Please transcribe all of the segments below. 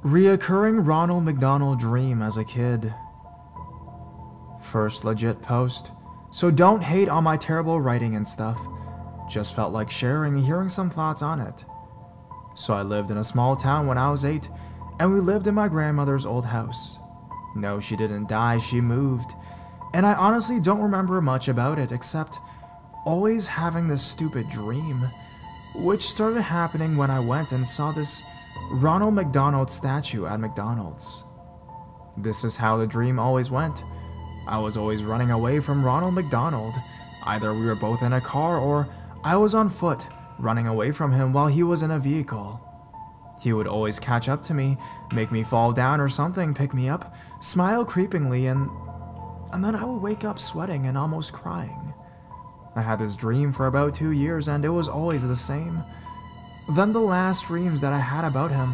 Reoccurring Ronald McDonald dream as a kid. First legit post, so don't hate on my terrible writing and stuff. Just felt like sharing and hearing some thoughts on it. So I lived in a small town when I was 8, and we lived in my grandmother's old house. No, she didn't die, she moved. And I honestly don't remember much about it except always having this stupid dream, which started happening when I went and saw this Ronald McDonald statue at McDonald's. This is how the dream always went. I was always running away from Ronald McDonald. Either we were both in a car or I was on foot, running away from him while he was in a vehicle. He would always catch up to me, make me fall down or something, pick me up, smile creepingly, and then I would wake up sweating and almost crying. I had this dream for about 2 years and it was always the same. Then the last dreams that I had about him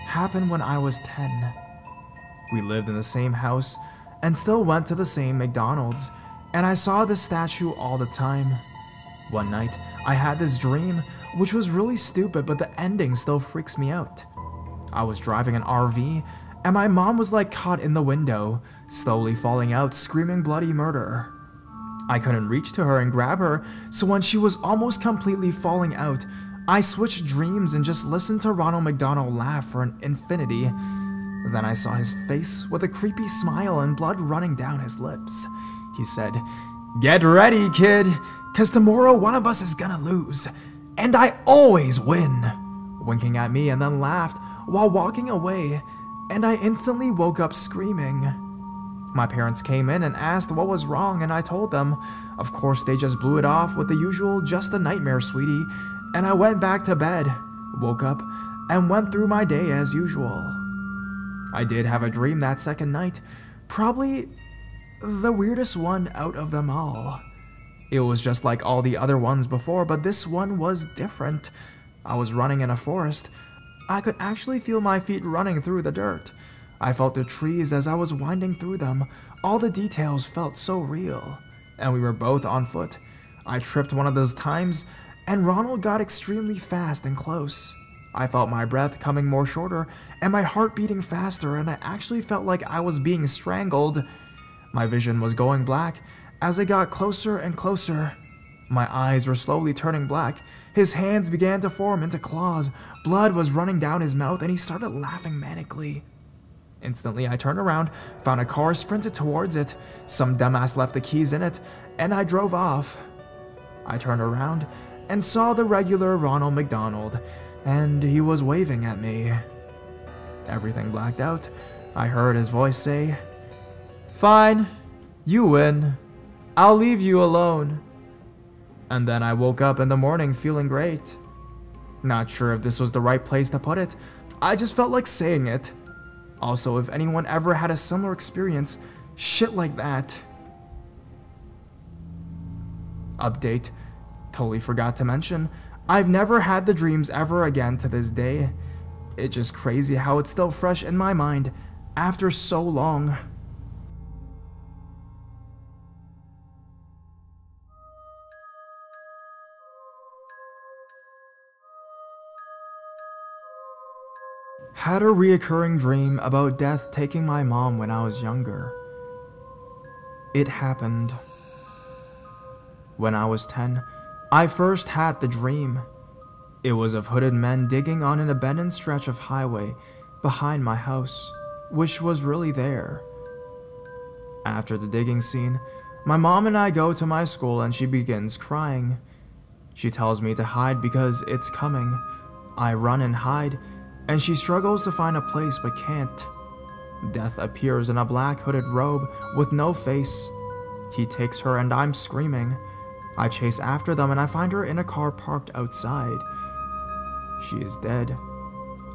happened when I was 10. We lived in the same house and still went to the same McDonald's, and I saw this statue all the time. One night, I had this dream, which was really stupid, but the ending still freaks me out. I was driving an RV, and my mom was like caught in the window, slowly falling out, screaming bloody murder. I couldn't reach to her and grab her, so when she was almost completely falling out, I switched dreams and just listened to Ronald McDonald laugh for an infinity. Then I saw his face with a creepy smile and blood running down his lips. He said, "Get ready, kid, 'cause tomorrow one of us is gonna lose, and I always win," winking at me and then laughed while walking away, and I instantly woke up screaming. My parents came in and asked what was wrong, and I told them. Of course, they just blew it off with the usual "just a nightmare, sweetie," and I went back to bed, woke up, and went through my day as usual. I did have a dream that second night, probably the weirdest one out of them all. It was just like all the other ones before, but this one was different. I was running in a forest. I could actually feel my feet running through the dirt. I felt the trees as I was winding through them. All the details felt so real, and we were both on foot. I tripped one of those times, and Ronald got extremely fast and close. I felt my breath coming more shorter, and my heart beating faster, and I actually felt like I was being strangled. My vision was going black as I got closer and closer. My eyes were slowly turning black. His hands began to form into claws. Blood was running down his mouth, and he started laughing manically. Instantly, I turned around, found a car, sprinted towards it. Some dumbass left the keys in it, and I drove off. I turned around and saw the regular Ronald McDonald, and he was waving at me. Everything blacked out. I heard his voice say, "Fine, you win. I'll leave you alone." And then I woke up in the morning feeling great. Not sure if this was the right place to put it. I just felt like saying it. Also, if anyone ever had a similar experience, shit like that. Update. Totally forgot to mention, I've never had the dreams ever again to this day. It's just crazy how it's still fresh in my mind after so long. Had a reoccurring dream about death taking my mom when I was younger. It happened when I was 10. I first had the dream. It was of hooded men digging on an abandoned stretch of highway behind my house, which was really there. After the digging scene, my mom and I go to my school and she begins crying. She tells me to hide because it's coming. I run and hide, and she struggles to find a place but can't. Death appears in a black hooded robe with no face. He takes her and I'm screaming. I chase after them and I find her in a car parked outside. She is dead.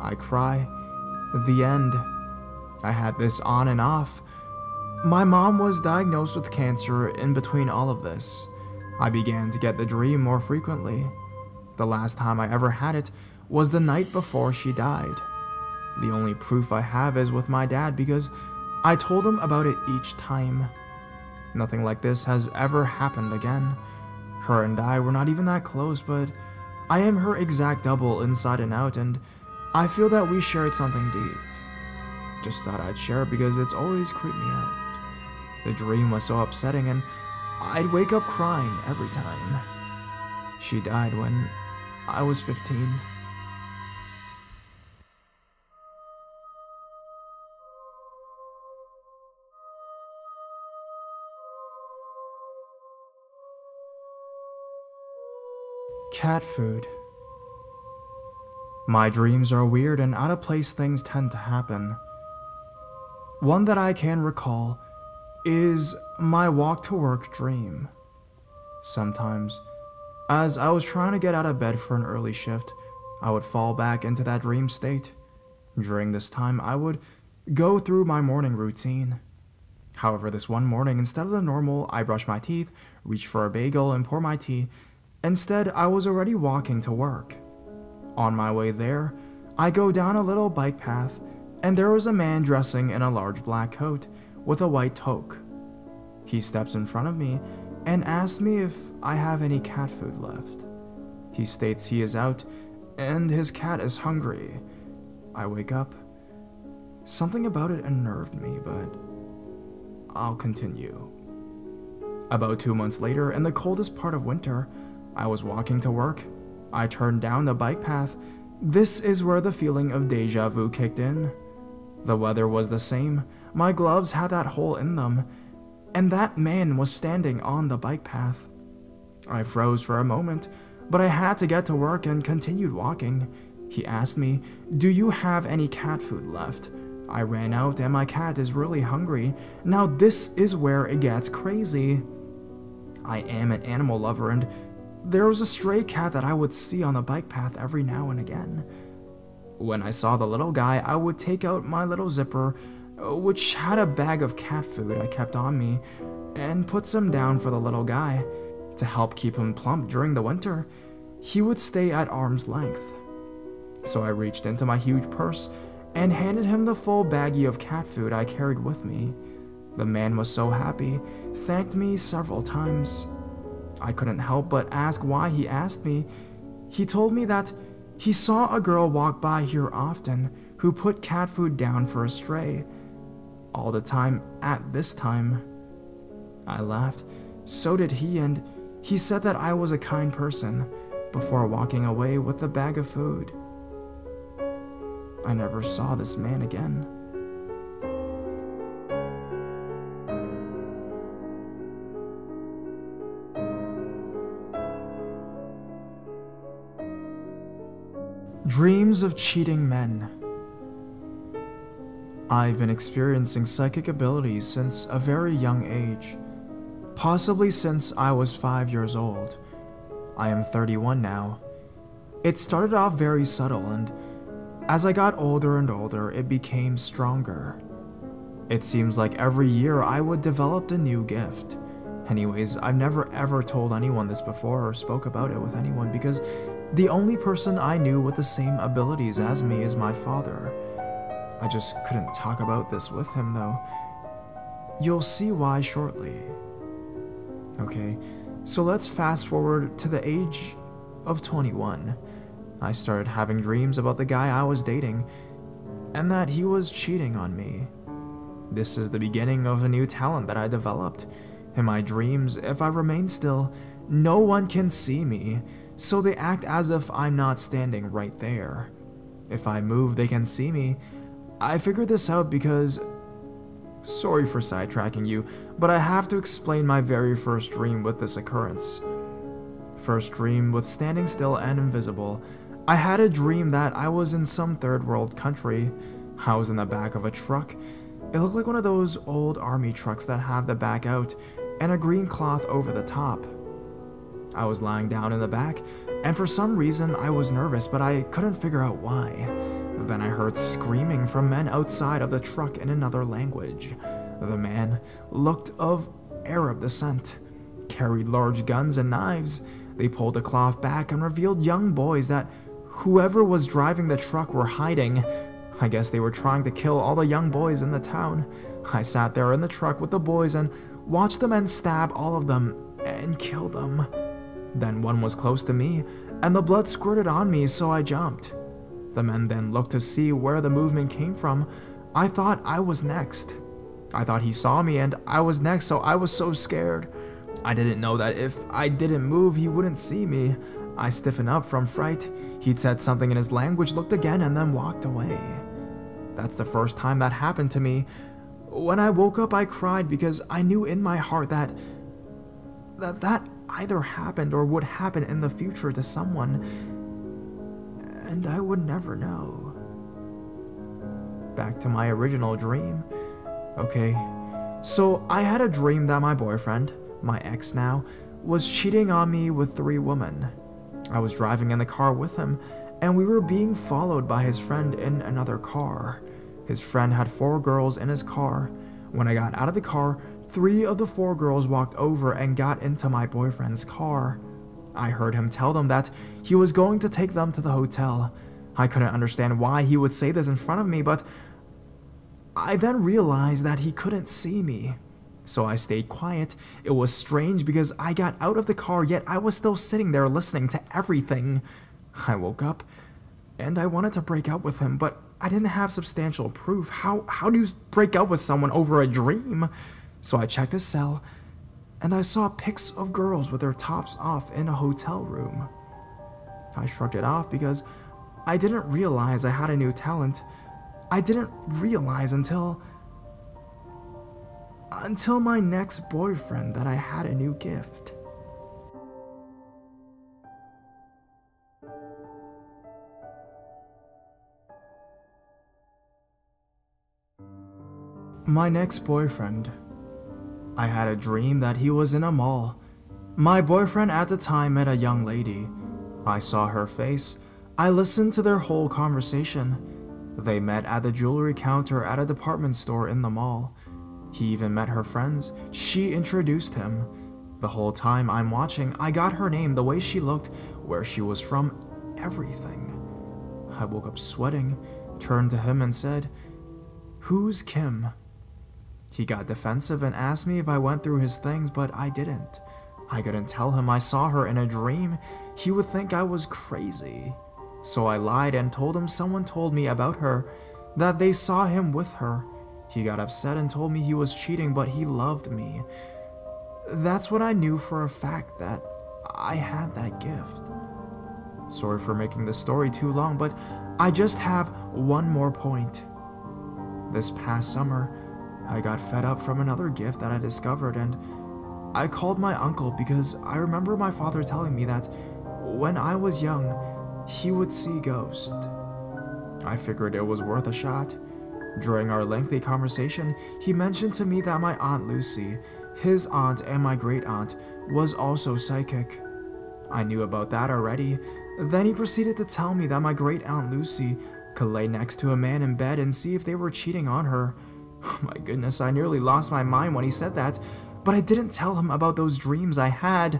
I cry. The end. I had this on and off. My mom was diagnosed with cancer in between all of this. I began to get the dream more frequently. The last time I ever had it was the night before she died. The only proof I have is with my dad because I told him about it each time. Nothing like this has ever happened again. Her and I were not even that close, but I am her exact double inside and out, and I feel that we shared something deep. Just thought I'd share it because it's always creeped me out. The dream was so upsetting and I'd wake up crying every time. She died when I was 15. Cat food. My dreams are weird and out of place things tend to happen. One that I can recall is my walk to work dream. Sometimes, as I was trying to get out of bed for an early shift, I would fall back into that dream state. During this time, I would go through my morning routine. However, this one morning, instead of the normal, I brush my teeth, reach for a bagel, and pour my tea, instead, I was already walking to work. On my way there, I go down a little bike path, and there was a man dressing in a large black coat with a white toque. He steps in front of me and asks me if I have any cat food left. He states he is out and his cat is hungry. I wake up. Something about it unnerved me, but I'll continue. About 2 months later, in the coldest part of winter, I was walking to work. I turned down the bike path. This is where the feeling of deja vu kicked in. The weather was the same. My gloves had that hole in them, and that man was standing on the bike path. I froze for a moment, but I had to get to work and continued walking. He asked me, "Do you have any cat food left?" I ran out and my cat is really hungry. Now this is where it gets crazy. I am an animal lover and there was a stray cat that I would see on the bike path every now and again. When I saw the little guy, I would take out my little zipper, which had a bag of cat food I kept on me, and put some down for the little guy. To help keep him plump during the winter, he would stay at arm's length. So I reached into my huge purse and handed him the full baggie of cat food I carried with me. The man was so happy, thanked me several times. I couldn't help but ask why he asked me. He told me that he saw a girl walk by here often who put cat food down for a stray. All the time at this time. I laughed. So did he, and he said that I was a kind person before walking away with the bag of food. I never saw this man again. Dreams of cheating men. I've been experiencing psychic abilities since a very young age, possibly since I was 5 years old. I am 31 now. It started off very subtle, and as I got older and older, it became stronger. It seems like every year I would develop a new gift. Anyways, I've never ever told anyone this before or spoke about it with anyone because the only person I knew with the same abilities as me is my father. I just couldn't talk about this with him though. You'll see why shortly. Okay, so let's fast forward to the age of 21. I started having dreams about the guy I was dating, and that he was cheating on me. This is the beginning of a new talent that I developed. In my dreams, if I remain still, no one can see me, so they act as if I'm not standing right there. If I move, they can see me. I figured this out because... Sorry for sidetracking you, but I have to explain my very first dream with this occurrence. First dream with standing still and invisible. I had a dream that I was in some third world country. I was in the back of a truck. It looked like one of those old army trucks that have the back out and a green cloth over the top. I was lying down in the back, and for some reason I was nervous, but I couldn't figure out why. Then I heard screaming from men outside of the truck in another language. The man looked of Arab descent, carried large guns and knives. They pulled the cloth back and revealed young boys that whoever was driving the truck were hiding. I guess they were trying to kill all the young boys in the town. I sat there in the truck with the boys and watched the men stab all of them and kill them. Then one was close to me, and the blood squirted on me, so I jumped. The men then looked to see where the movement came from. I thought I was next. I thought he saw me and I was next, so I was so scared. I didn't know that if I didn't move, he wouldn't see me. I stiffened up from fright. He'd said something in his language, looked again, and then walked away. That's the first time that happened to me. When I woke up, I cried because I knew in my heart that either happened or would happen in the future to someone, and I would never know. Back to my original dream. Okay, so I had a dream that my boyfriend, my ex now, was cheating on me with 3 women. I was driving in the car with him, and we were being followed by his friend in another car. His friend had 4 girls in his car. When I got out of the car, 3 of the 4 girls walked over and got into my boyfriend's car. I heard him tell them that he was going to take them to the hotel. I couldn't understand why he would say this in front of me, but I then realized that he couldn't see me. So I stayed quiet. It was strange because I got out of the car, yet I was still sitting there listening to everything. I woke up, and I wanted to break up with him, but I didn't have substantial proof. How do you break up with someone over a dream? So I checked his cell, and I saw pics of girls with their tops off in a hotel room. I shrugged it off because I didn't realize I had a new talent. I didn't realize until my next boyfriend that I had a new gift. My next boyfriend. I had a dream that he was in a mall. My boyfriend at the time met a young lady. I saw her face. I listened to their whole conversation. They met at the jewelry counter at a department store in the mall. He even met her friends. She introduced him. The whole time I'm watching, I got her name, the way she looked, where she was from, everything. I woke up sweating, turned to him and said, "Who's Kim?" He got defensive and asked me if I went through his things, but I didn't. I couldn't tell him I saw her in a dream. He would think I was crazy. So I lied and told him someone told me about her, that they saw him with her. He got upset and told me he was cheating, but he loved me. That's when I knew for a fact that I had that gift. Sorry for making the story too long, but I just have one more point. This past summer, I got fed up from another gift that I discovered, and I called my uncle because I remember my father telling me that when I was young, he would see ghosts. I figured it was worth a shot. During our lengthy conversation, he mentioned to me that my Aunt Lucy, his aunt and my great-aunt, was also psychic. I knew about that already. Then he proceeded to tell me that my great-aunt Lucy could lay next to a man in bed and see if they were cheating on her. My goodness, I nearly lost my mind when he said that, but I didn't tell him about those dreams I had.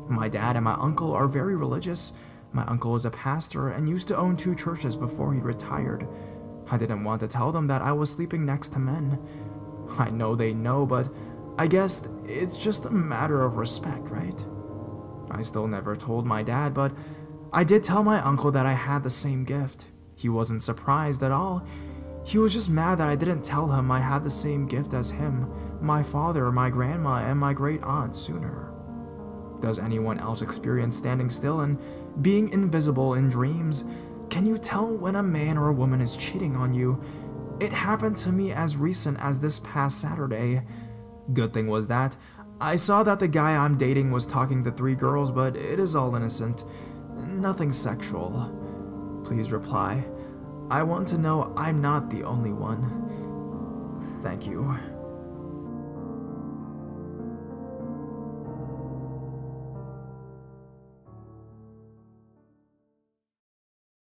My dad and my uncle are very religious. My uncle was a pastor and used to own 2 churches before he retired. I didn't want to tell them that I was sleeping next to men. I know they know, but I guess it's just a matter of respect, right? I still never told my dad, but I did tell my uncle that I had the same gift. He wasn't surprised at all. He was just mad that I didn't tell him I had the same gift as him, my father, my grandma, and my great-aunt sooner. Does anyone else experience standing still and being invisible in dreams? Can you tell when a man or a woman is cheating on you? It happened to me as recent as this past Saturday. Good thing was that I saw that the guy I'm dating was talking to 3 girls, but it is all innocent. Nothing sexual. Please reply. I want to know I'm not the only one. Thank you.